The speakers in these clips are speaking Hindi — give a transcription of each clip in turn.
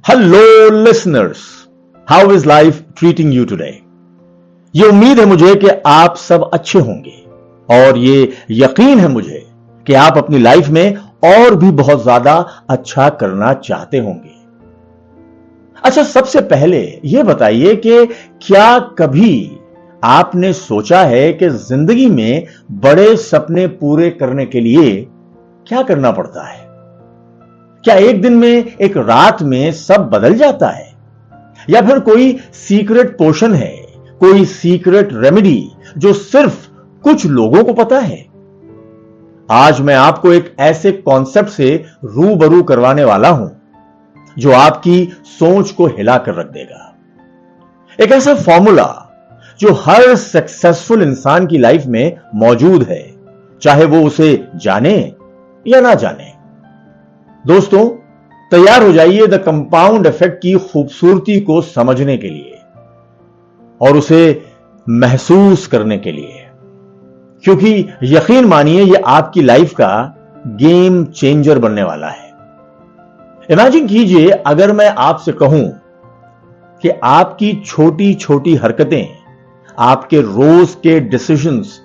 Hello listeners, how is life treating you today. ये उम्मीद है मुझे कि आप सब अच्छे होंगे और ये यकीन है मुझे कि आप अपनी लाइफ में और भी बहुत ज्यादा अच्छा करना चाहते होंगे। अच्छा, सबसे पहले यह बताइए कि क्या कभी आपने सोचा है कि जिंदगी में बड़े सपने पूरे करने के लिए क्या करना पड़ता है? क्या एक दिन में, एक रात में सब बदल जाता है? या फिर कोई सीक्रेट पोशन है, कोई सीक्रेट रेमेडी जो सिर्फ कुछ लोगों को पता है? आज मैं आपको एक ऐसे कॉन्सेप्ट से रूबरू करवाने वाला हूं जो आपकी सोच को हिला कर रख देगा। एक ऐसा फॉर्मूला जो हर सक्सेसफुल इंसान की लाइफ में मौजूद है, चाहे वो उसे जाने या ना जाने। दोस्तों, तैयार हो जाइए द कंपाउंड इफेक्ट की खूबसूरती को समझने के लिए और उसे महसूस करने के लिए, क्योंकि यकीन मानिए यह आपकी लाइफ का गेम चेंजर बनने वाला है। इमेजिन कीजिए, अगर मैं आपसे कहूं कि आपकी छोटी छोटी हरकतें, आपके रोज के डिसीजंस,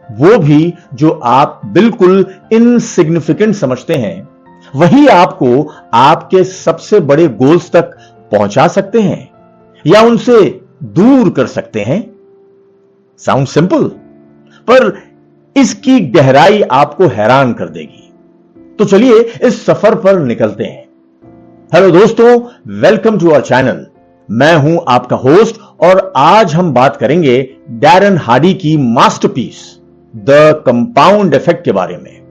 वो भी जो आप बिल्कुल इनसिग्निफिकेंट समझते हैं, वही आपको आपके सबसे बड़े गोल्स तक पहुंचा सकते हैं या उनसे दूर कर सकते हैं। साउंड सिंपल, पर इसकी गहराई आपको हैरान कर देगी। तो चलिए इस सफर पर निकलते हैं। हेलो दोस्तों, वेलकम टू आवर चैनल। मैं हूं आपका होस्ट और आज हम बात करेंगे डैरन हार्डी की मास्टरपीस द कंपाउंड इफेक्ट के बारे में।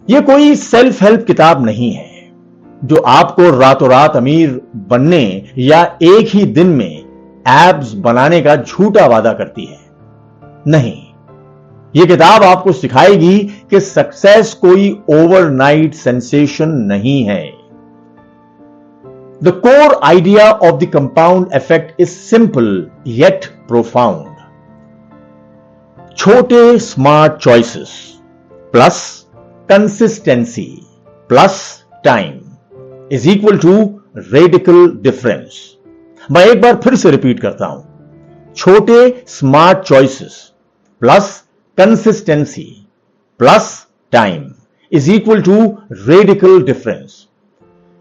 यह कोई सेल्फ हेल्प किताब नहीं है जो आपको रातों रात अमीर बनने या एक ही दिन में एब्स बनाने का झूठा वादा करती है। नहीं, यह किताब आपको सिखाएगी कि सक्सेस कोई ओवरनाइट सेंसेशन नहीं है। The core idea of the compound effect is simple yet profound. छोटे smart choices plus consistency plus time is equal to radical difference. मैं एक बार फिर से रिपीट करता हूं, छोटे smart choices plus consistency plus time is equal to radical difference.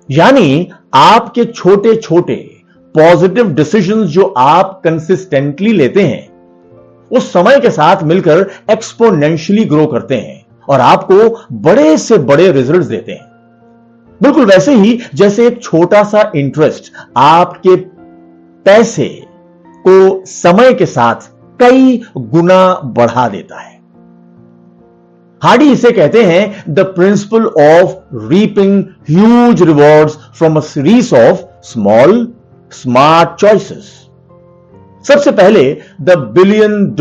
यानी आपके छोटे छोटे पॉजिटिव डिसीजंस जो आप कंसिस्टेंटली लेते हैं, वो समय के साथ मिलकर एक्सपोनेंशियली ग्रो करते हैं और आपको बड़े से बड़े रिजल्ट्स देते हैं। बिल्कुल वैसे ही जैसे एक छोटा सा इंटरेस्ट आपके पैसे को समय के साथ कई गुना बढ़ा देता है। हार्डी इसे कहते हैं the principle of reaping huge rewards from a series of small smart choices. सबसे पहले the $1 billion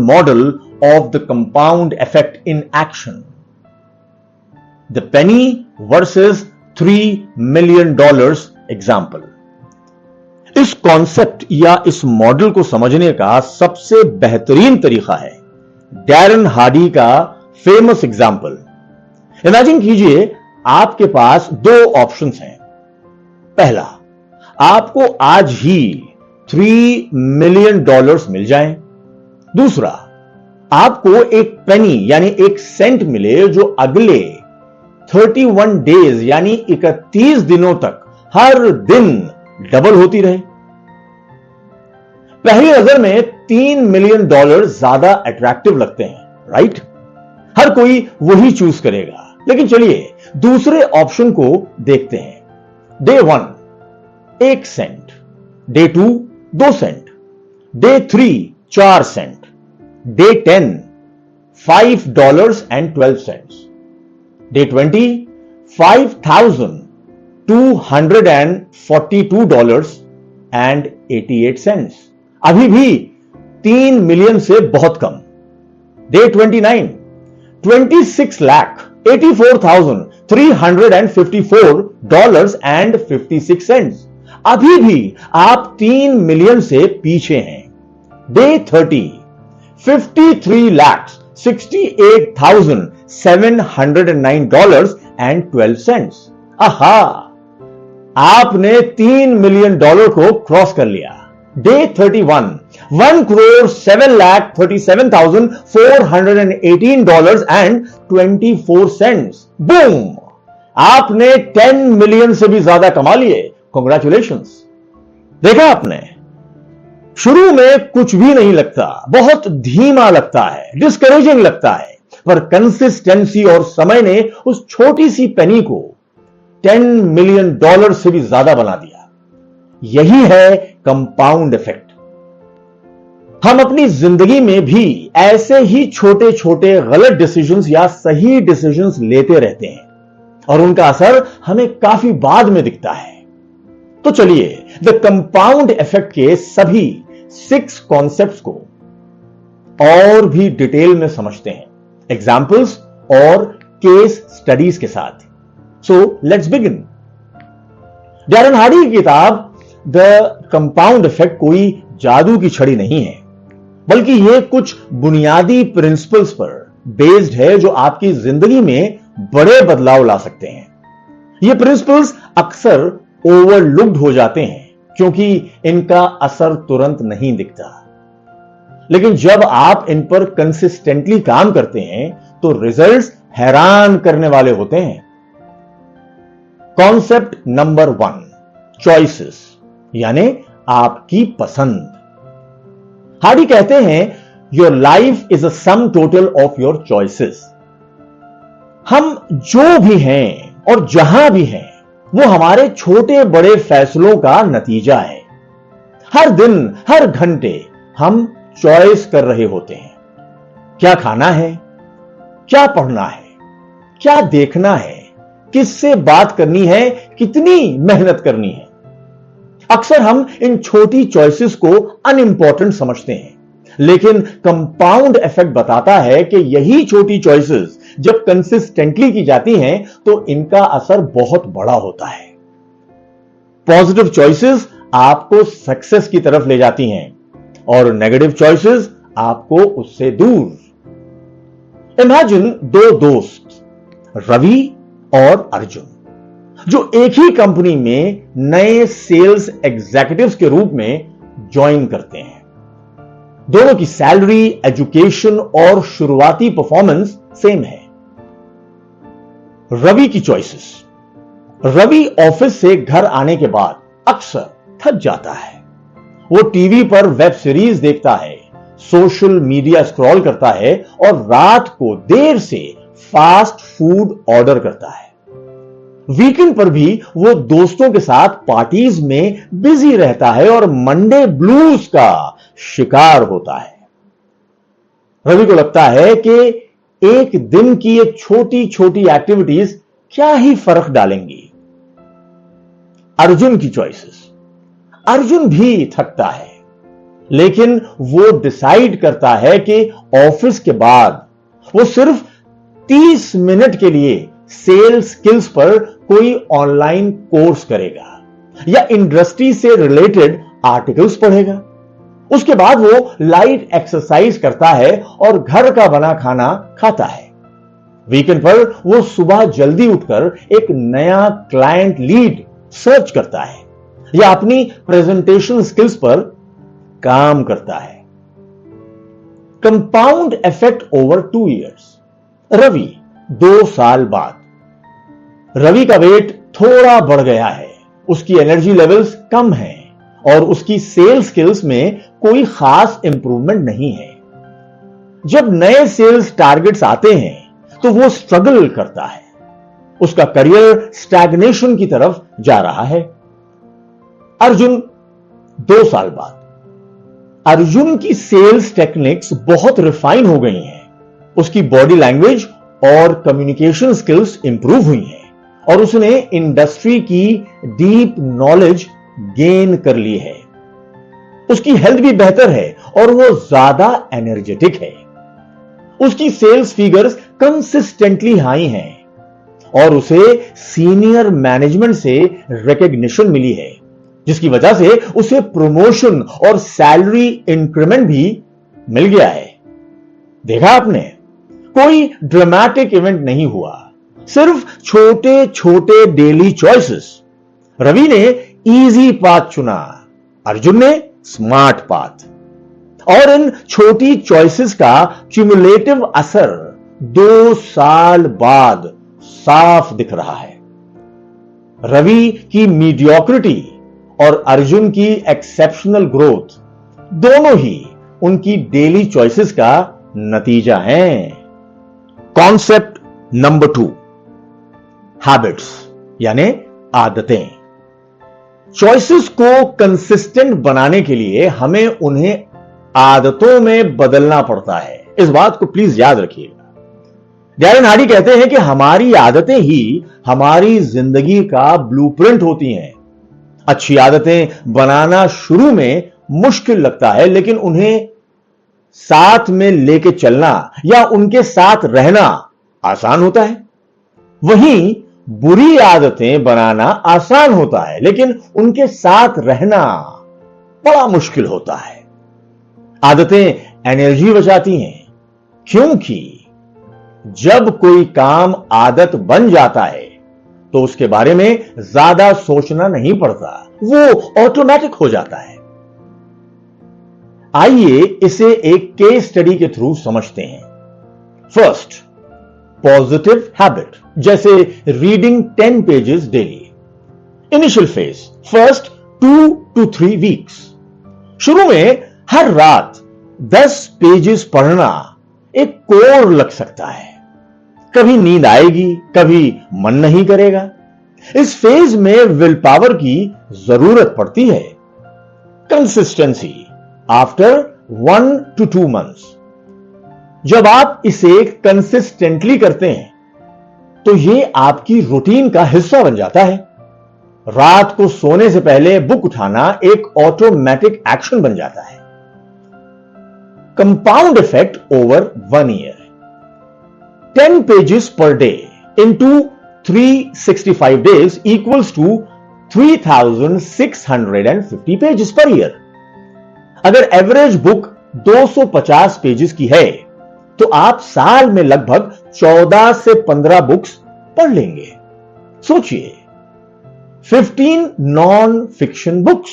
model of the compound effect in action. The penny versus $3 million example. इस कॉन्सेप्ट या इस मॉडल को समझने का सबसे बेहतरीन तरीका है डैरन हार्डी का फेमस एग्जाम्पल। इमेजिन कीजिए, आपके पास दो ऑप्शंस हैं। पहला, आपको आज ही $3 मिलियन मिल जाएं। दूसरा, आपको एक पेनी यानी एक सेंट मिले जो अगले 31 डेज यानी 31 दिनों तक हर दिन डबल होती रहे। पहली नजर में $3 मिलियन ज्यादा अट्रैक्टिव लगते हैं, राइट? हर कोई वही चूज करेगा। लेकिन चलिए दूसरे ऑप्शन को देखते हैं। Day 1 1 cent, day 2 2 cent, day 3 4 cent, day 10 $5.12, day 20 $5,242.88। अभी भी 3 मिलियन से बहुत कम। डे 29 $26,84,354.56। अभी भी आप 3 मिलियन से पीछे हैं। डे 30 $53,68,709.12। आहा, आपने $3 मिलियन को क्रॉस कर लिया। डे 31, $1,07,37,418.24 बूम, आपने 10 मिलियन से भी ज्यादा कमा लिए। कांग्रेचुलेशंस। देखा आपने, शुरू में कुछ भी नहीं लगता, बहुत धीमा लगता है, डिस्करेजिंग लगता है, पर कंसिस्टेंसी और समय ने उस छोटी सी पेनी को $10 मिलियन से भी ज्यादा बना दिया। यही है कंपाउंड इफेक्ट। हम अपनी जिंदगी में भी ऐसे ही छोटे छोटे गलत डिसीजंस या सही डिसीजंस लेते रहते हैं और उनका असर हमें काफी बाद में दिखता है। तो चलिए द कंपाउंड इफेक्ट के सभी 6 कॉन्सेप्ट्स को और भी डिटेल में समझते हैं, एग्जाम्पल्स और केस स्टडीज के साथ। So let's begin. Darren Hardy की किताब द कंपाउंड इफेक्ट कोई जादू की छड़ी नहीं है, बल्कि यह कुछ बुनियादी प्रिंसिपल्स पर बेस्ड है जो आपकी जिंदगी में बड़े बदलाव ला सकते हैं। ये प्रिंसिपल्स अक्सर ओवरलुक्ड हो जाते हैं क्योंकि इनका असर तुरंत नहीं दिखता, लेकिन जब आप इन पर कंसिस्टेंटली काम करते हैं तो रिजल्ट्स हैरान करने वाले होते हैं। कॉन्सेप्ट नंबर 1, चॉइसेस, यानी आपकी पसंद। हार्डी कहते हैं your life is a sum total of your choices. हम जो भी हैं और जहां भी हैं वो हमारे छोटे बड़े फैसलों का नतीजा है। हर दिन हर घंटे हम चॉइस कर रहे होते हैं, क्या खाना है, क्या पढ़ना है, क्या देखना है, किससे बात करनी है, कितनी मेहनत करनी है। अक्सर हम इन छोटी चॉइसेस को अनइंपॉर्टेंट समझते हैं, लेकिन कंपाउंड इफेक्ट बताता है कि यही छोटी चॉइसेस जब कंसिस्टेंटली की जाती हैं तो इनका असर बहुत बड़ा होता है। पॉजिटिव चॉइसेस आपको सक्सेस की तरफ ले जाती हैं और नेगेटिव चॉइसेस आपको उससे दूर। इमेजिन 2 दोस्त, रवि और अर्जुन, जो एक ही कंपनी में नए सेल्स एग्जीक्यूटिव्स के रूप में ज्वाइन करते हैं। दोनों की सैलरी, एजुकेशन और शुरुआती परफॉर्मेंस सेम है। रवि की चॉइसेस। रवि ऑफिस से घर आने के बाद अक्सर थक जाता है। वो टीवी पर वेब सीरीज देखता है, सोशल मीडिया स्क्रॉल करता है और रात को देर से फास्ट फूड ऑर्डर करता है। वीकेंड पर भी वो दोस्तों के साथ पार्टीज में बिजी रहता है और मंडे ब्लूज का शिकार होता है। रवि को लगता है कि एक दिन की ये छोटी छोटी एक्टिविटीज क्या ही फर्क डालेंगी। अर्जुन की चॉइसेस। अर्जुन भी थकता है, लेकिन वो डिसाइड करता है कि ऑफिस के बाद वो सिर्फ 30 मिनट के लिए सेल्स स्किल्स पर कोई ऑनलाइन कोर्स करेगा या इंडस्ट्री से रिलेटेड आर्टिकल्स पढ़ेगा। उसके बाद वो लाइट एक्सरसाइज करता है और घर का बना खाना खाता है। वीकेंड पर वो सुबह जल्दी उठकर एक नया क्लाइंट लीड सर्च करता है या अपनी प्रेजेंटेशन स्किल्स पर काम करता है। Compound effect over 2 years. Ravi 2 साल बाद, रवि का वेट थोड़ा बढ़ गया है, उसकी एनर्जी लेवल्स कम हैं और उसकी सेल्स स्किल्स में कोई खास इंप्रूवमेंट नहीं है। जब नए सेल्स टारगेट्स आते हैं तो वो स्ट्रगल करता है, उसका करियर स्टैग्नेशन की तरफ जा रहा है। अर्जुन 2 साल बाद, अर्जुन की सेल्स टेक्निक्स बहुत रिफाइन हो गई हैं, उसकी बॉडी लैंग्वेज और कम्युनिकेशन स्किल्स इंप्रूव हुई हैं और उसने इंडस्ट्री की डीप नॉलेज गेन कर ली है। उसकी हेल्थ भी बेहतर है और वो ज्यादा एनर्जेटिक है। उसकी सेल्स फिगर्स कंसिस्टेंटली हाई हैं और उसे सीनियर मैनेजमेंट से रिकॉग्निशन मिली है, जिसकी वजह से उसे प्रमोशन और सैलरी इंक्रीमेंट भी मिल गया है। देखा आपने, कोई ड्रामेटिक इवेंट नहीं हुआ, सिर्फ छोटे छोटे डेली चॉइसेस रवि ने इजी पाथ चुना, अर्जुन ने स्मार्ट पाथ। और इन छोटी चॉइसेस का क्यूमुलेटिव असर 2 साल बाद साफ दिख रहा है। रवि की मीडियोक्रिटी और अर्जुन की एक्सेप्शनल ग्रोथ दोनों ही उनकी डेली चॉइसेस का नतीजा हैं। कॉन्सेप्ट नंबर 2, हैबिट्स यानी आदतें। चॉइसेस को कंसिस्टेंट बनाने के लिए हमें उन्हें आदतों में बदलना पड़ता है। इस बात को प्लीज याद रखिएगा। डैरेन हार्डी कहते हैं कि हमारी आदतें ही हमारी जिंदगी का ब्लूप्रिंट होती हैं। अच्छी आदतें बनाना शुरू में मुश्किल लगता है, लेकिन उन्हें साथ में लेके चलना या उनके साथ रहना आसान होता है। वहीं बुरी आदतें बनाना आसान होता है, लेकिन उनके साथ रहना बड़ा मुश्किल होता है। आदतें एनर्जी बचाती हैं, क्योंकि जब कोई काम आदत बन जाता है तो उसके बारे में ज्यादा सोचना नहीं पड़ता, वो ऑटोमेटिक हो जाता है। आइए इसे एक केस स्टडी के थ्रू समझते हैं। फर्स्ट, पॉजिटिव हैबिट, जैसे reading 10 pages daily. Initial phase, first 2 to 3 weeks. शुरू में हर रात 10 पेजेस पढ़ना एक कोर लग सकता है। कभी नींद आएगी, कभी मन नहीं करेगा। इस फेज में विल पावर की जरूरत पड़ती है। Consistency after 1 to 2 months। जब आप इसे कंसिस्टेंटली करते हैं तो यह आपकी रूटीन का हिस्सा बन जाता है। रात को सोने से पहले बुक उठाना एक ऑटोमेटिक एक्शन बन जाता है। Compound effect over 1 year। 10 pages per day into 365 days equals to 3650 pages per year। अगर एवरेज बुक 250 पेजेस की है तो आप साल में लगभग 14 से 15 बुक्स पढ़ लेंगे। सोचिए, 15 नॉन फिक्शन बुक्स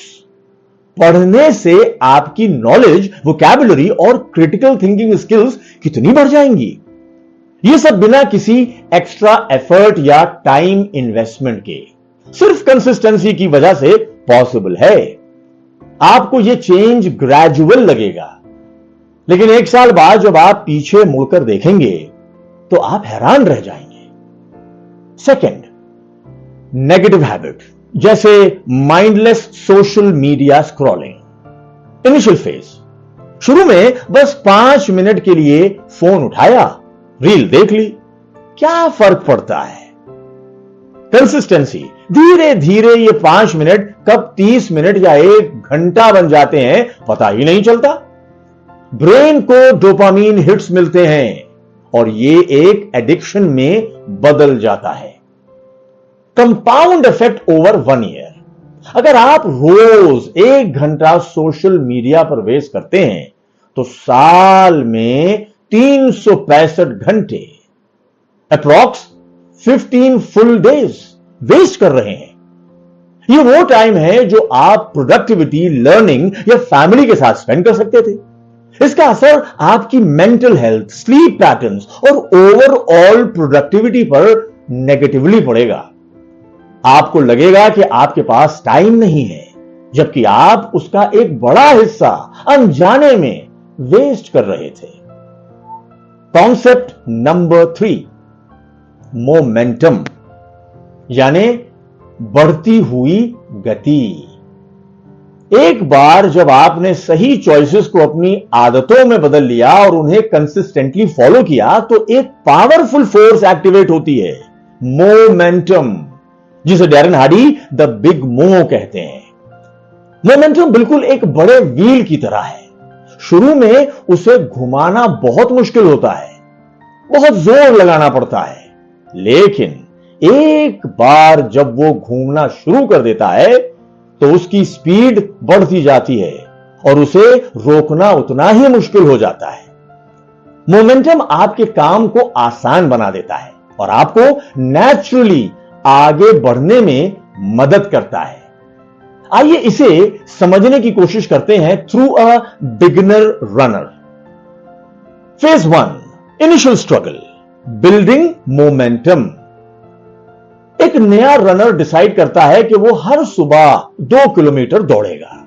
पढ़ने से आपकी नॉलेज, वोकैबुलरी और क्रिटिकल थिंकिंग स्किल्स कितनी बढ़ जाएंगी। यह सब बिना किसी एक्स्ट्रा एफर्ट या टाइम इन्वेस्टमेंट के, सिर्फ कंसिस्टेंसी की वजह से पॉसिबल है। आपको यह चेंज ग्रेजुअल लगेगा, लेकिन 1 साल बाद जब आप पीछे मुड़कर देखेंगे तो आप हैरान रह जाएंगे। सेकंड, नेगेटिव हैबिट, जैसे mindless social media scrolling. Initial phase, शुरू में बस 5 मिनट के लिए फोन उठाया, रील देख ली, क्या फर्क पड़ता है। कंसिस्टेंसी, धीरे धीरे ये 5 मिनट कब 30 मिनट या 1 घंटा बन जाते हैं पता ही नहीं चलता। ब्रेन को डोपामीन हिट्स मिलते हैं और ये एक एडिक्शन में बदल जाता है। Compound effect over 1 year। अगर आप रोज 1 घंटा सोशल मीडिया पर वेस्ट करते हैं तो साल में 365 घंटे, अप्रॉक्स 15 फुल डेज वेस्ट कर रहे हैं। ये वो टाइम है जो आप प्रोडक्टिविटी, लर्निंग या फैमिली के साथ स्पेंड कर सकते थे। इसका असर आपकी मेंटल हेल्थ, स्लीप पैटर्न्स और ओवरऑल प्रोडक्टिविटी पर नेगेटिवली पड़ेगा। आपको लगेगा कि आपके पास टाइम नहीं है, जबकि आप उसका एक बड़ा हिस्सा अनजाने में वेस्ट कर रहे थे। कॉन्सेप्ट नंबर 3, मोमेंटम, यानी बढ़ती हुई गति। एक बार जब आपने सही चॉइसेस को अपनी आदतों में बदल लिया और उन्हें कंसिस्टेंटली फॉलो किया तो एक पावरफुल फोर्स एक्टिवेट होती है, मोमेंटम, जिसे डैरेन हार्डी द बिग मो कहते हैं। मोमेंटम बिल्कुल एक बड़े व्हील की तरह है। शुरू में उसे घुमाना बहुत मुश्किल होता है, बहुत जोर लगाना पड़ता है, लेकिन एक बार जब वो घूमना शुरू कर देता है तो उसकी स्पीड बढ़ती जाती है और उसे रोकना उतना ही मुश्किल हो जाता है। मोमेंटम आपके काम को आसान बना देता है और आपको नेचुरली आगे बढ़ने में मदद करता है। आइए इसे समझने की कोशिश करते हैं through a beginner runner. Phase 1, initial struggle, building momentum. एक नया रनर डिसाइड करता है कि वो हर सुबह 2 किलोमीटर दौड़ेगा।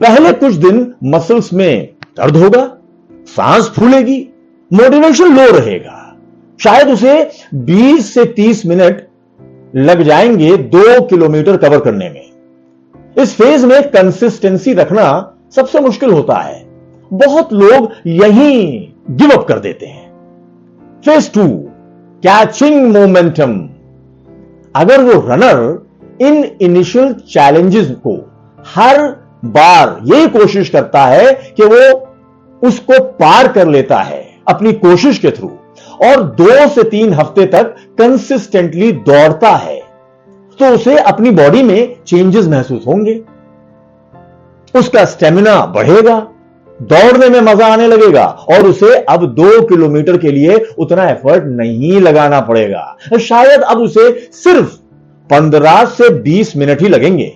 पहले कुछ दिन मसल्स में दर्द होगा, सांस फूलेगी, मोटिवेशन लो रहेगा। शायद उसे 20 से 30 मिनट लग जाएंगे 2 किलोमीटर कवर करने में। इस फेज में कंसिस्टेंसी रखना सबसे मुश्किल होता है। बहुत लोग यहीं गिव अप कर देते हैं। Phase 2, catching momentum. अगर वो रनर इन इनिशियल चैलेंजेस को हर बार यही कोशिश करता है कि वो उसको पार कर लेता है अपनी कोशिश के थ्रू और 2 से 3 हफ्ते तक कंसिस्टेंटली दौड़ता है, तो उसे अपनी बॉडी में चेंजेस महसूस होंगे। उसका स्टेमिना बढ़ेगा, दौड़ने में मजा आने लगेगा और उसे अब 2 किलोमीटर के लिए उतना एफर्ट नहीं लगाना पड़ेगा। शायद अब उसे सिर्फ 15 से 20 मिनट ही लगेंगे।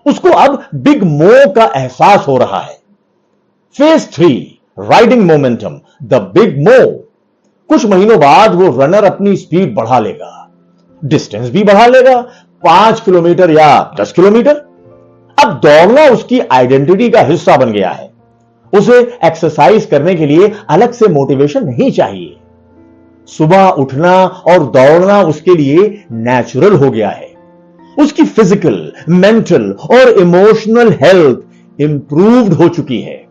उसको अब बिग मो का एहसास हो रहा है। Phase 3, riding momentum, the big मो। कुछ महीनों बाद वो रनर अपनी स्पीड बढ़ा लेगा, डिस्टेंस भी बढ़ा लेगा, 5 किलोमीटर या 10 किलोमीटर। अब दौड़ना उसकी आइडेंटिटी का हिस्सा बन गया है। उसे एक्सरसाइज करने के लिए अलग से मोटिवेशन नहीं चाहिए। सुबह उठना और दौड़ना उसके लिए नेचुरल हो गया है। उसकी फिजिकल, मेंटल और इमोशनल हेल्थ इंप्रूव्ड हो चुकी है।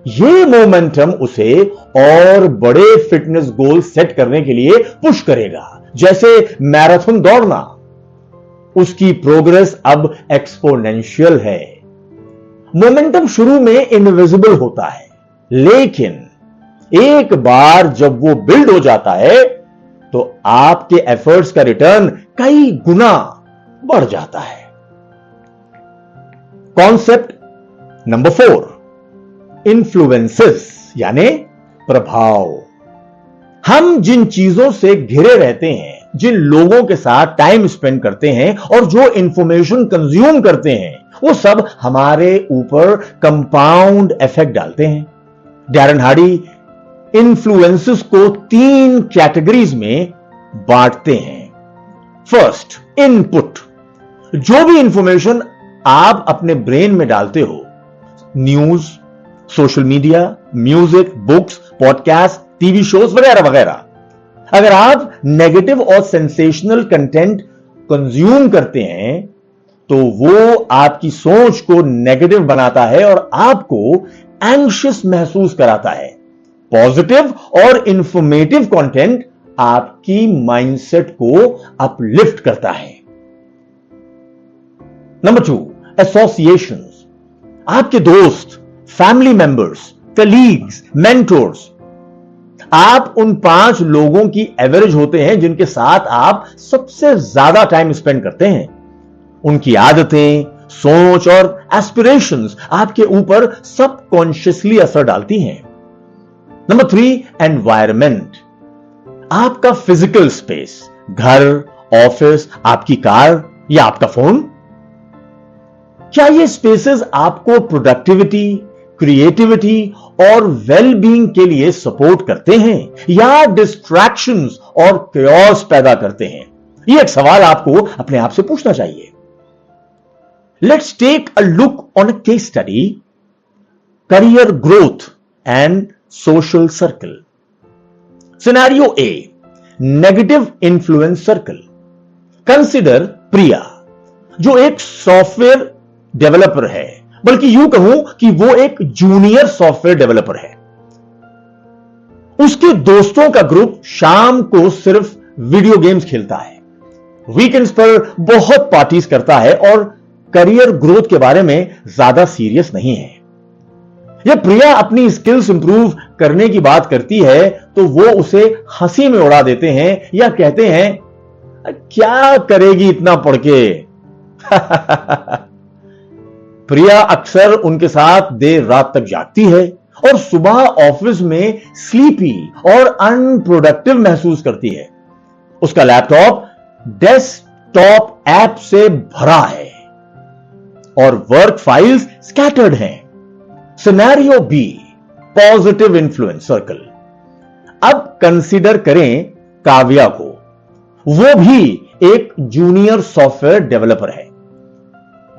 यह मोमेंटम उसे और बड़े फिटनेस गोल सेट करने के लिए पुश करेगा, जैसे मैराथन दौड़ना। उसकी प्रोग्रेस अब एक्सपोनेंशियल है। मोमेंटम शुरू में इनविजिबल होता है, लेकिन एक बार जब वो बिल्ड हो जाता है तो आपके एफर्ट्स का रिटर्न कई गुना बढ़ जाता है। कॉन्सेप्ट नंबर 4, इन्फ्लुएंसेस यानी प्रभाव। हम जिन चीजों से घिरे रहते हैं, जिन लोगों के साथ टाइम स्पेंड करते हैं और जो इंफॉर्मेशन कंज्यूम करते हैं, वो सब हमारे ऊपर कंपाउंड इफेक्ट डालते हैं। डैरन हार्डी इन्फ्लुएंसेस को 3 कैटेगरीज में बांटते हैं। First, input. जो भी इंफॉर्मेशन आप अपने ब्रेन में डालते हो, news, social media, music, books, podcast, TV shows वगैरह वगैरह। अगर आप नेगेटिव और सेंसेशनल कंटेंट कंज्यूम करते हैं तो वो आपकी सोच को नेगेटिव बनाता है और आपको एंग्शियस महसूस कराता है। पॉजिटिव और इंफॉर्मेटिव कंटेंट आपकी माइंडसेट को अपलिफ्ट करता है। Number 2, associations. आपके दोस्त, फैमिली मेंबर्स, कलीग्स, मेंटोर्स। आप उन 5 लोगों की एवरेज होते हैं जिनके साथ आप सबसे ज्यादा टाइम स्पेंड करते हैं। उनकी आदतें, सोच और एस्पिरेशंस आपके ऊपर सबकॉन्शियसली असर डालती हैं। Number 3, environment. आपका फिजिकल स्पेस, घर, ऑफिस, आपकी कार या आपका फोन। क्या ये स्पेसेस आपको प्रोडक्टिविटी, क्रिएटिविटी और वेल बीइंग के लिए सपोर्ट करते हैं या डिस्ट्रैक्शंस और chaos पैदा करते हैं? यह एक सवाल आपको अपने आप से पूछना चाहिए। Let's take a look on a case study, career growth and social circle. Scenario A, negative influence circle. Consider Priya, जो एक सॉफ्टवेयर डेवलपर है, बल्कि यूं कहूं कि वो एक जूनियर सॉफ्टवेयर डेवलपर है। उसके दोस्तों का ग्रुप शाम को सिर्फ वीडियो गेम्स खेलता है, वीकेंड्स पर बहुत पार्टीज करता है और करियर ग्रोथ के बारे में ज्यादा सीरियस नहीं है। जब प्रिया अपनी स्किल्स इंप्रूव करने की बात करती है तो वो उसे हंसी में उड़ा देते हैं या कहते हैं, क्या करेगी इतना पढ़ के। प्रिया अक्सर उनके साथ देर रात तक जागती है और सुबह ऑफिस में स्लीपी और अनप्रोडक्टिव महसूस करती है। उसका लैपटॉप डेस्क टॉप ऐप से भरा है और वर्क फाइल्स स्कैटर्ड हैं। Scenario B, positive influence circle. अब कंसीडर करें काव्या को। वो भी एक जूनियर सॉफ्टवेयर डेवलपर है।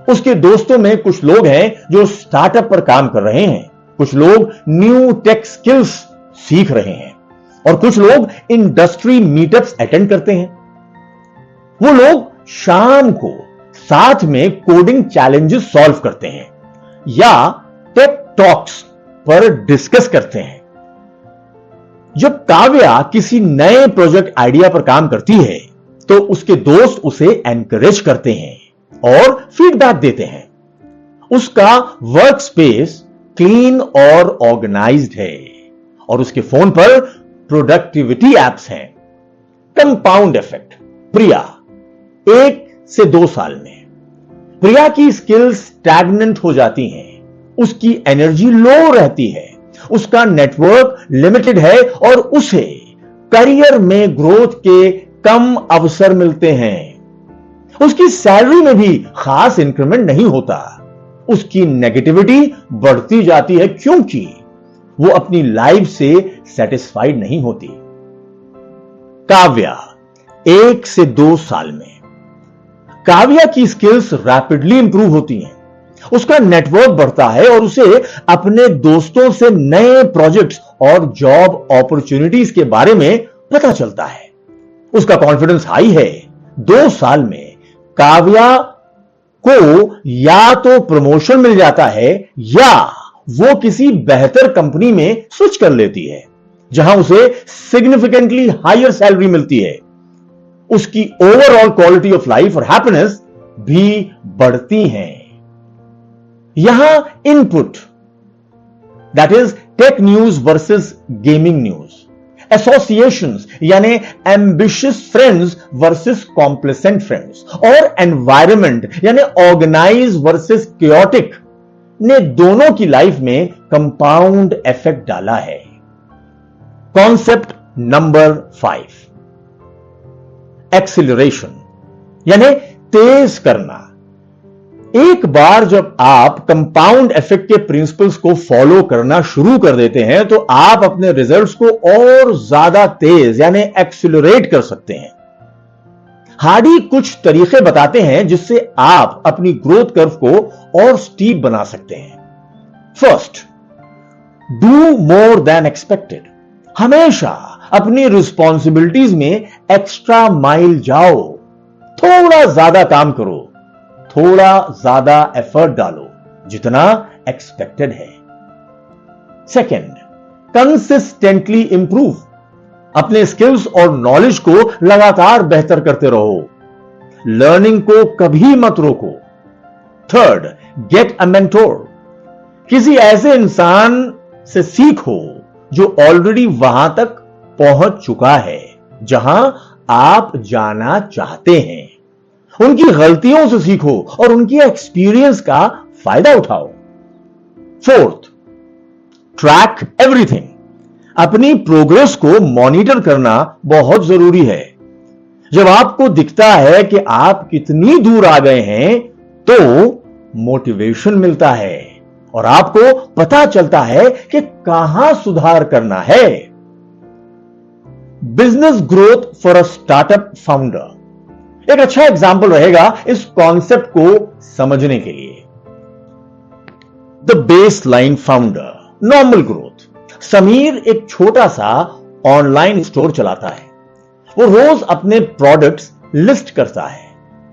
उसके दोस्तों में कुछ लोग हैं जो स्टार्टअप पर काम कर रहे हैं, कुछ लोग न्यू टेक स्किल्स सीख रहे हैं और कुछ लोग इंडस्ट्री मीटअप्स अटेंड करते हैं। वो लोग शाम को साथ में कोडिंग चैलेंजेस सॉल्व करते हैं या टेक टॉक्स पर डिस्कस करते हैं। जब काव्या किसी नए प्रोजेक्ट आइडिया पर काम करती है तो उसके दोस्त उसे एनकरेज करते हैं और फीडबैक देते हैं। उसका वर्क स्पेस क्लीन और ऑर्गेनाइज्ड है और उसके फोन पर प्रोडक्टिविटी एप्स हैं। Compound effect. प्रिया, 1 से 2 साल में प्रिया की स्किल्स स्टैग्नेंट हो जाती हैं, उसकी एनर्जी लो रहती है, उसका नेटवर्क लिमिटेड है और उसे करियर में ग्रोथ के कम अवसर मिलते हैं। उसकी सैलरी में भी खास इंक्रीमेंट नहीं होता। उसकी नेगेटिविटी बढ़ती जाती है क्योंकि वो अपनी लाइफ से सेटिस्फाइड नहीं होती। काव्या, 1 से 2 साल में काव्या की स्किल्स रैपिडली इंप्रूव होती हैं, उसका नेटवर्क बढ़ता है और उसे अपने दोस्तों से नए प्रोजेक्ट्स और जॉब अपॉर्चुनिटीज के बारे में पता चलता है। उसका कॉन्फिडेंस हाई है। 2 साल में काव्या को या तो प्रमोशन मिल जाता है या वो किसी बेहतर कंपनी में स्विच कर लेती है जहां उसे सिग्निफिकेंटली हायर सैलरी मिलती है। उसकी ओवरऑल क्वालिटी ऑफ लाइफ और हैप्पीनेस भी बढ़ती हैं। यहां input, that is tech news versus gaming news, associations यानी ambitious friends versus complacent friends और एनवायरनमेंट यानी ऑर्गेनाइज वर्सेस क्योटिक ने दोनों की लाइफ में कंपाउंड इफेक्ट डाला है। कॉन्सेप्ट नंबर 5, एक्सीलरेशन यानी तेज करना। एक बार जब आप कंपाउंड इफेक्ट के प्रिंसिपल्स को फॉलो करना शुरू कर देते हैं तो आप अपने रिजल्ट्स को और ज्यादा तेज यानी एक्सीलरेट कर सकते हैं। हार्डी कुछ तरीके बताते हैं जिससे आप अपनी ग्रोथ कर्व को और स्टीप बना सकते हैं। First, do more than expected. हमेशा अपनी रिस्पॉन्सिबिलिटीज में एक्स्ट्रा माइल जाओ, थोड़ा ज्यादा काम करो, थोड़ा ज्यादा एफर्ट डालो जितना एक्सपेक्टेड है। Second, consistently improve. अपने स्किल्स और नॉलेज को लगातार बेहतर करते रहो, लर्निंग को कभी मत रोको। Third, get a mentor. किसी ऐसे इंसान से सीखो जो ऑलरेडी वहां तक पहुंच चुका है जहां आप जाना चाहते हैं। उनकी गलतियों से सीखो और उनकी एक्सपीरियंस का फायदा उठाओ। Fourth, track everything. अपनी प्रोग्रेस को मॉनिटर करना बहुत जरूरी है। जब आपको दिखता है कि आप कितनी दूर आ गए हैं तो मोटिवेशन मिलता है और आपको पता चलता है कि कहां सुधार करना है। Business growth for a startup founder एक अच्छा एग्जाम्पल रहेगा इस कॉन्सेप्ट को समझने के लिए। The base line founder, normal growth. Sameer एक छोटा सा ऑनलाइन स्टोर चलाता है। वो रोज अपने प्रोडक्ट्स लिस्ट करता है,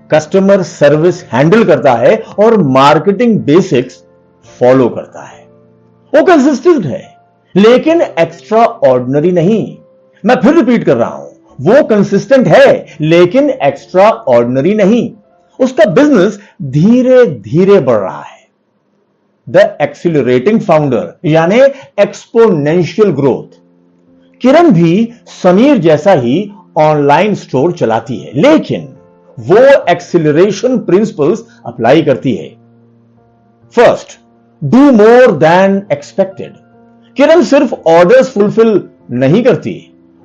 कस्टमर सर्विस हैंडल करता है और मार्केटिंग बेसिक्स फॉलो करता है। वो कंसिस्टेंट है लेकिन एक्स्ट्रा ऑर्डिनरी नहीं। मैं फिर रिपीट कर रहा हूं, वो कंसिस्टेंट है लेकिन एक्स्ट्रा ऑर्डिनरी नहीं। उसका बिजनेस धीरे धीरे बढ़ रहा है। द एक्सीलरेटिंग फाउंडर यानी एक्सपोनेंशियल ग्रोथ। किरण भी समीर जैसा ही ऑनलाइन स्टोर चलाती है लेकिन वो एक्सीलरेशन प्रिंसिपल्स अप्लाई करती है। First, do more than expected. Kiran सिर्फ ऑर्डर्स फुलफिल नहीं करती,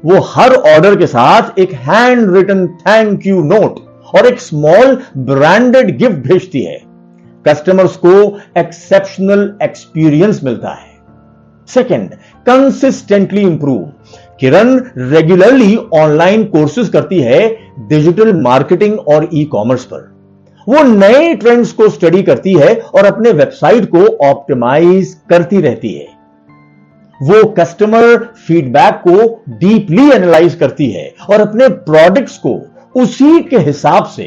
वो हर ऑर्डर के साथ एक hand written thank you note और एक स्मॉल ब्रांडेड गिफ्ट भेजती है, कस्टमर्स को एक्सेप्शनल एक्सपीरियंस मिलता है। Second, consistently improve. Kiran regularly online courses करती है डिजिटल मार्केटिंग और ई कॉमर्स पर। वो नए ट्रेंड्स को स्टडी करती है और अपने वेबसाइट को ऑप्टिमाइज करती रहती है। वो कस्टमर फीडबैक को डीपली एनालाइज करती है और अपने प्रोडक्ट्स को उसी के हिसाब से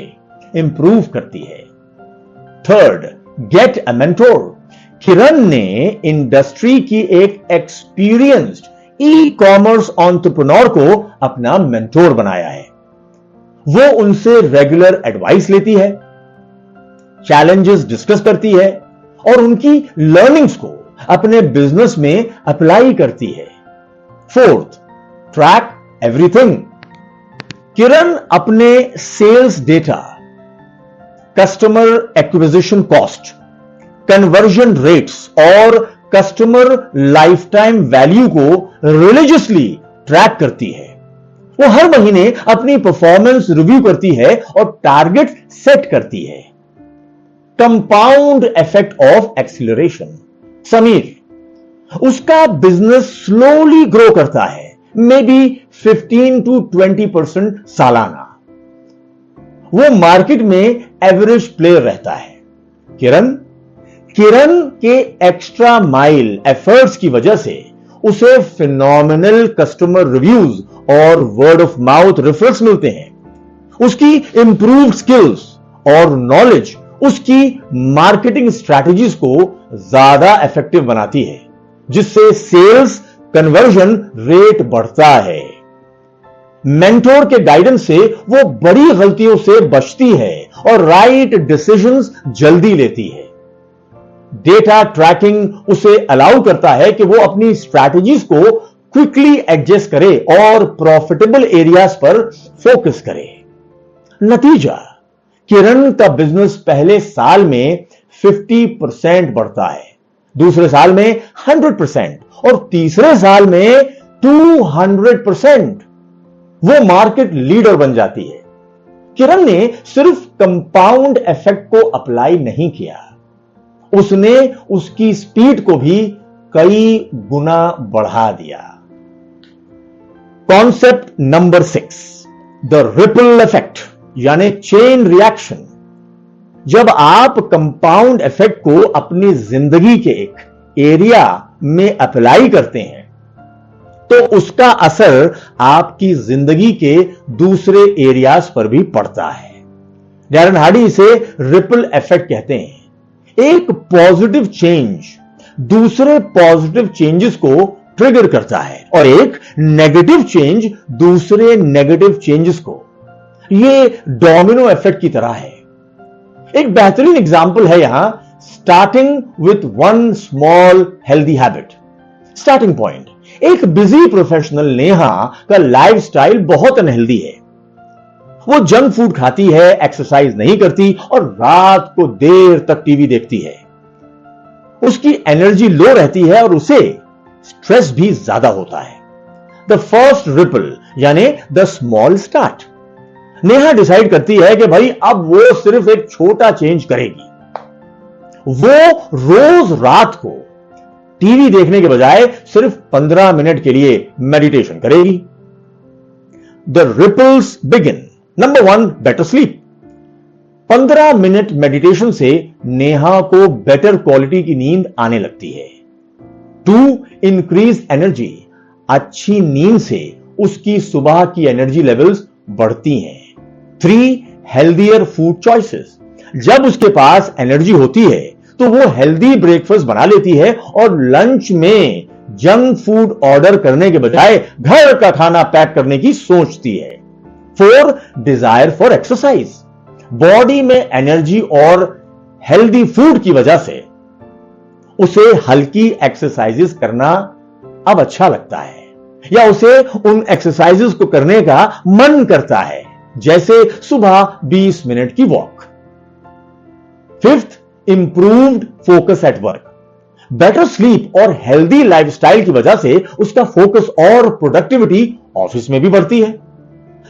इंप्रूव करती है। Third, get a mentor. Kiran ने इंडस्ट्री की एक एक्सपीरियंस्ड ई कॉमर्स एंटरप्रेन्योर को अपना मेंटोर बनाया है। वो उनसे रेगुलर एडवाइस लेती है, चैलेंजेस डिस्कस करती है और उनकी लर्निंग्स को अपने बिजनेस में अप्लाई करती है। Fourth, track everything. किरण अपने sales data, customer acquisition cost, conversion rates और कस्टमर लाइफ टाइम वैल्यू को रिलीजियसली ट्रैक करती है। वो हर महीने अपनी परफॉर्मेंस रिव्यू करती है और टारगेट सेट करती है। Compound effect of acceleration. Sameer, उसका बिजनेस स्लोली ग्रो करता है, मे बी 15 to 20% सालाना। वो मार्केट में एवरेज प्लेयर रहता है। किरण के एक्स्ट्रा माइल एफर्ट्स की वजह से उसे फिनोमिनल कस्टमर रिव्यूज और वर्ड ऑफ माउथ रेफरल्स मिलते हैं। उसकी इंप्रूव्ड स्किल्स और नॉलेज उसकी मार्केटिंग स्ट्रैटेजीज को ज्यादा इफेक्टिव बनाती है, जिससे सेल्स कन्वर्जन रेट बढ़ता है। मेंटोर के गाइडेंस से वो बड़ी गलतियों से बचती है और राइट डिसीजंस जल्दी लेती है। डेटा ट्रैकिंग उसे अलाउ करता है कि वो अपनी स्ट्रैटेजीज को क्विकली एडजस्ट करे और प्रॉफिटेबल एरियाज पर फोकस करे। नतीजा, किरण का बिजनेस पहले साल में 50% बढ़ता है, दूसरे साल में 100% और तीसरे साल में 200%। वो मार्केट लीडर बन जाती है। किरण ने सिर्फ कंपाउंड इफेक्ट को अप्लाई नहीं किया, उसने उसकी स्पीड को भी कई गुना बढ़ा दिया। Concept number 6, the ripple effect यानी चेन रिएक्शन। जब आप कंपाउंड इफेक्ट को अपनी जिंदगी के एक एरिया में अप्लाई करते हैं तो उसका असर आपकी जिंदगी के दूसरे एरियाज पर भी पड़ता है। डैरन हार्डी इसे रिपल इफेक्ट कहते हैं। एक पॉजिटिव चेंज दूसरे पॉजिटिव चेंजेस को ट्रिगर करता है और एक नेगेटिव चेंज दूसरे नेगेटिव चेंजेस को। ये डोमिनो इफेक्ट की तरह है। एक बेहतरीन एग्जांपल है यहां, starting with one small healthy habit. Starting point, एक बिजी प्रोफेशनल नेहा का लाइफस्टाइल बहुत अनहेल्दी है। वो जंक फूड खाती है, एक्सरसाइज नहीं करती और रात को देर तक टीवी देखती है। उसकी एनर्जी लो रहती है और उसे स्ट्रेस भी ज्यादा होता है। द फर्स्ट रिपल यानी the small start. Neha decide करती है कि भाई अब वो सिर्फ एक छोटा चेंज करेगी। वो रोज रात को टीवी देखने के बजाय सिर्फ 15 मिनट के लिए मेडिटेशन करेगी। The ripples begin. Number 1, better sleep. 15 minute meditation से नेहा को बेटर क्वालिटी की नींद आने लगती है। 2, इंक्रीज एनर्जी। अच्छी नींद से उसकी सुबह की एनर्जी लेवल्स बढ़ती हैं। 3, हेल्दियर फूड चॉइसेस। जब उसके पास एनर्जी होती है तो वो हेल्दी ब्रेकफास्ट बना लेती है और लंच में जंक फूड ऑर्डर करने के बजाय घर का खाना पैक करने की सोचती है। 4, डिजायर फॉर एक्सरसाइज। बॉडी में एनर्जी और हेल्दी फूड की वजह से उसे हल्की एक्सरसाइजेस करना अब अच्छा लगता है या उसे उन एक्सरसाइजेस को करने का मन करता है, जैसे सुबह 20 मिनट की walk. 5th, improved focus at work. Better sleep और हेल्दी लाइफस्टाइल की वजह से उसका फोकस और प्रोडक्टिविटी ऑफिस में भी बढ़ती है।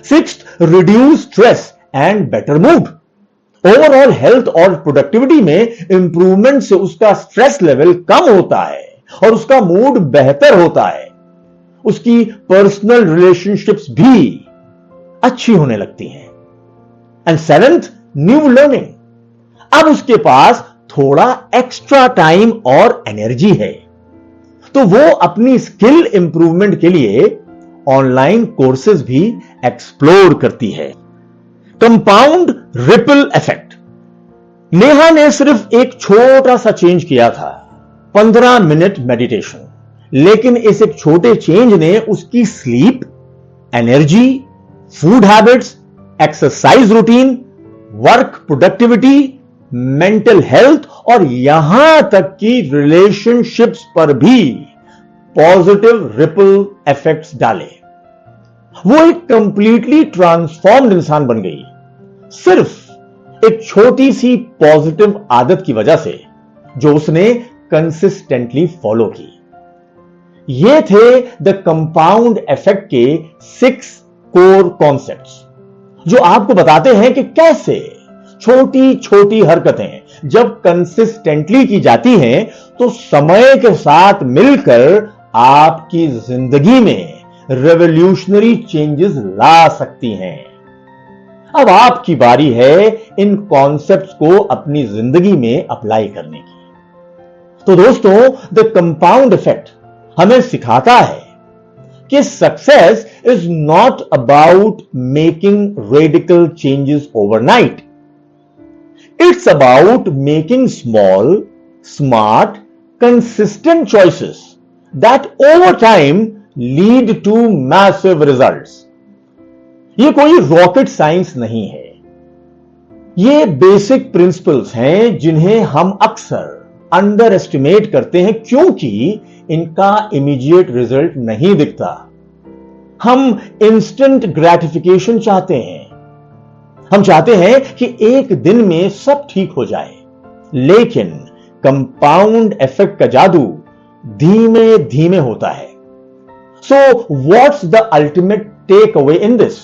6th, reduce stress and better mood. Overall health और प्रोडक्टिविटी में इंप्रूवमेंट से उसका स्ट्रेस लेवल कम होता है और उसका मूड बेहतर होता है। उसकी पर्सनल रिलेशनशिप्स भी अच्छी होने लगती हैं। And seventh, new learning. अब उसके पास थोड़ा एक्स्ट्रा टाइम और एनर्जी है, तो वो अपनी स्किल इंप्रूवमेंट के लिए ऑनलाइन कोर्सेज भी एक्सप्लोर करती है। Compound ripple effect. नेहा ने सिर्फ एक छोटा सा चेंज किया था, 15 मिनट मेडिटेशन, लेकिन इस एक छोटे चेंज ने उसकी sleep, energy, food habits, exercise routine, work productivity, mental health और यहां तक कि रिलेशनशिप्स पर भी पॉजिटिव रिपल इफेक्ट्स डाले। वो एक कंप्लीटली ट्रांसफॉर्म्ड इंसान बन गई, सिर्फ एक छोटी सी पॉजिटिव आदत की वजह से जो उसने कंसिस्टेंटली फॉलो की। ये थे द कंपाउंड इफेक्ट के 6 कोर कॉन्सेप्ट्स, जो आपको बताते हैं कि कैसे छोटी छोटी हरकतें जब कंसिस्टेंटली की जाती हैं तो समय के साथ मिलकर आपकी जिंदगी में रेवोल्यूशनरी चेंजेस ला सकती हैं। अब आपकी बारी है इन कॉन्सेप्ट्स को अपनी जिंदगी में अप्लाई करने की। तो दोस्तों, द कंपाउंड इफेक्ट हमें सिखाता है कि success is not about making radical changes overnight. It's about making small, smart, consistent choices that over time lead to massive results. ये कोई रॉकेट साइंस नहीं है। ये बेसिक प्रिंसिपल्स हैं जिन्हें हम अक्सर अंडर एस्टिमेट करते हैं क्योंकि इनका इमीडिएट रिजल्ट नहीं दिखता। हम इंस्टेंट ग्रेटिफिकेशन चाहते हैं। हम चाहते हैं कि एक दिन में सब ठीक हो जाए, लेकिन कंपाउंड इफेक्ट का जादू धीमे धीमे होता है। So what's the ultimate take away in this?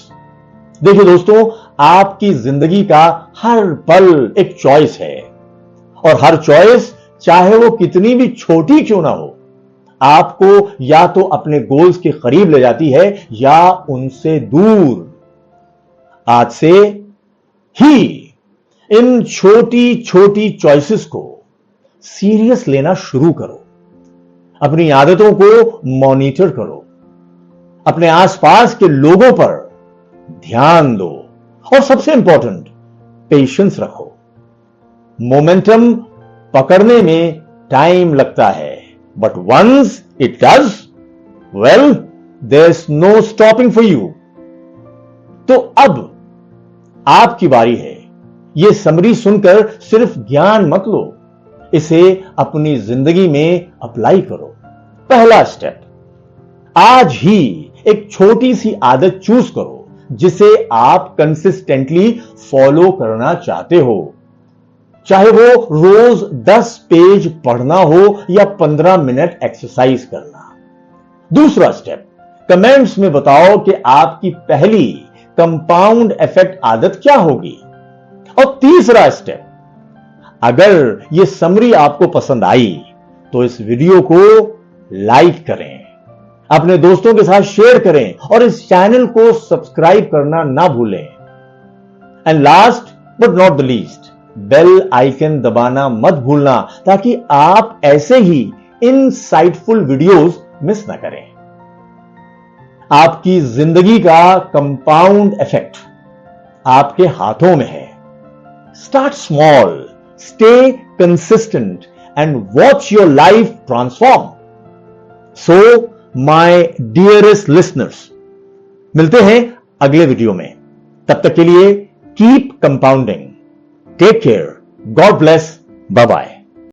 देखिए दोस्तों, आपकी जिंदगी का हर पल एक चॉइस है, और हर चॉइस चाहे वो कितनी भी छोटी क्यों ना हो, आपको या तो अपने गोल्स के करीब ले जाती है या उनसे दूर। आज से ही इन छोटी छोटी चॉइसेस को सीरियस लेना शुरू करो। अपनी आदतों को मॉनिटर करो, अपने आसपास के लोगों पर ध्यान दो, और सबसे इंपॉर्टेंट, पेशेंस रखो। मोमेंटम पकड़ने में टाइम लगता है, but once it does, well, there is no stopping for you. तो अब आपकी बारी है। यह समरी सुनकर सिर्फ ज्ञान मत लो, इसे अपनी जिंदगी में अप्लाई करो। पहला स्टेप, आज ही एक छोटी सी आदत चूज करो जिसे आप कंसिस्टेंटली फॉलो करना चाहते हो, चाहे वो रोज 10 पेज पढ़ना हो या 15 मिनट एक्सरसाइज करना। दूसरा स्टेप, कमेंट्स में बताओ कि आपकी पहली कंपाउंड इफेक्ट आदत क्या होगी। और तीसरा स्टेप, अगर यह समरी आपको पसंद आई तो इस वीडियो को लाइक करें, अपने दोस्तों के साथ शेयर करें और इस चैनल को सब्सक्राइब करना ना भूलें। And last but not the least, bell icon दबाना मत भूलना ताकि आप ऐसे ही इनसाइटफुल वीडियोस मिस ना करें। आपकी जिंदगी का कंपाउंड इफेक्ट आपके हाथों में है। Start small, stay consistent and watch your life transform. So my dearest listeners, मिलते हैं अगले वीडियो में। तब तक के लिए keep compounding. Take care, God bless, bye bye.